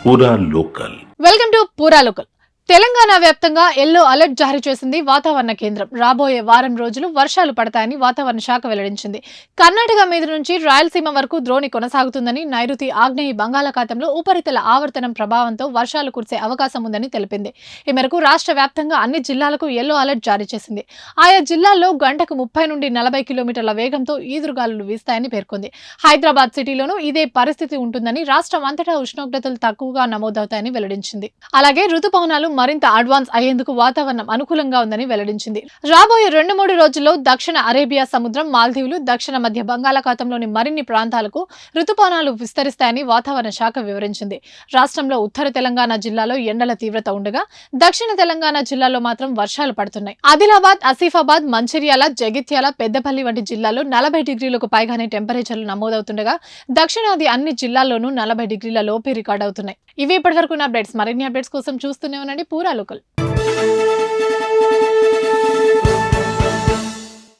పూరా local. Welcome to పూరా local. Telangana వ్యాప్తంగా ఎల్లో అలర్ట్ జారీ చేసింది వాతావరణ కేంద్రం. రాబోయే వారం రోజులు వర్షాలు పడతాయని వాతావరణ శాఖ వెల్లడించింది. కర్ణాటక మీద నుంచి రాయలసీమ వరకు ద్రోణి కొనసాగుతుందని, నైరుతి ఆగ్నేయ బంగాళాఖాతంలో ఉపరితల ఆవర్తనం ప్రభావంతో వర్షాలు కురిసే అవకాశం ఉందని తెలిపింది. ఈ మేరకు రాష్ట్ర వ్యాప్తంగా అన్ని జిల్లాలకు ఎల్లో అలర్ట్ జారీ చేసింది. ఆయా జిల్లాల్లో గంటకు 30 నుండి 40 కిలోమీటర్ల వేగంతో ఈదురుగాలులు వీస్తాయని పేర్కొంది. హైదరాబాద్ సిటీలోనూ ఇదే పరిస్థితి ఉంటుందని, రాష్ట్రం అంతటా ఉష్ణోగ్రతలు తక్కువగా నమోదవుతాయని వెల్లడించింది. అలాగే రుతుపవనాలు మరింత అడ్వాన్స్ అయ్యేందుకు వాతావరణం అనుకూలంగా ఉందని వెల్లడించింది. రాబోయే 2-3 రోజుల్లో దక్షిణ అరేబియా సముద్రం, మాల్దీవులు, దక్షిణ మధ్య బంగాళాఖాతంలోని మరిన్ని ప్రాంతాలకు రుతుపవనాలు విస్తరిస్తాయని వాతావరణ శాఖ వివరించింది. రాష్ట్రంలో ఉత్తర తెలంగాణ జిల్లాలో ఎండల తీవ్రత ఉండగా, దక్షిణ తెలంగాణ జిల్లాలో మాత్రం వర్షాలు పడుతున్నాయి. ఆదిలాబాద్, ఆసిఫాబాద్, మంచిర్యాల, జగిత్యాల, పెద్దపల్లి వంటి జిల్లాల్లో 40 డిగ్రీలకు పైగానే టెంపరేచర్లు నమోదవుతుండగా, దక్షిణాది అన్ని జిల్లాల్లోనూ 40 డిగ్రీల లోపే రికార్డ్ అవుతున్నాయి. ఇవి ఇప్పటివరకు అప్డేట్స్. మరిన్ని అప్డేట్స్ కోసం చూస్తూనే ఉండండి పూరా లోకల్.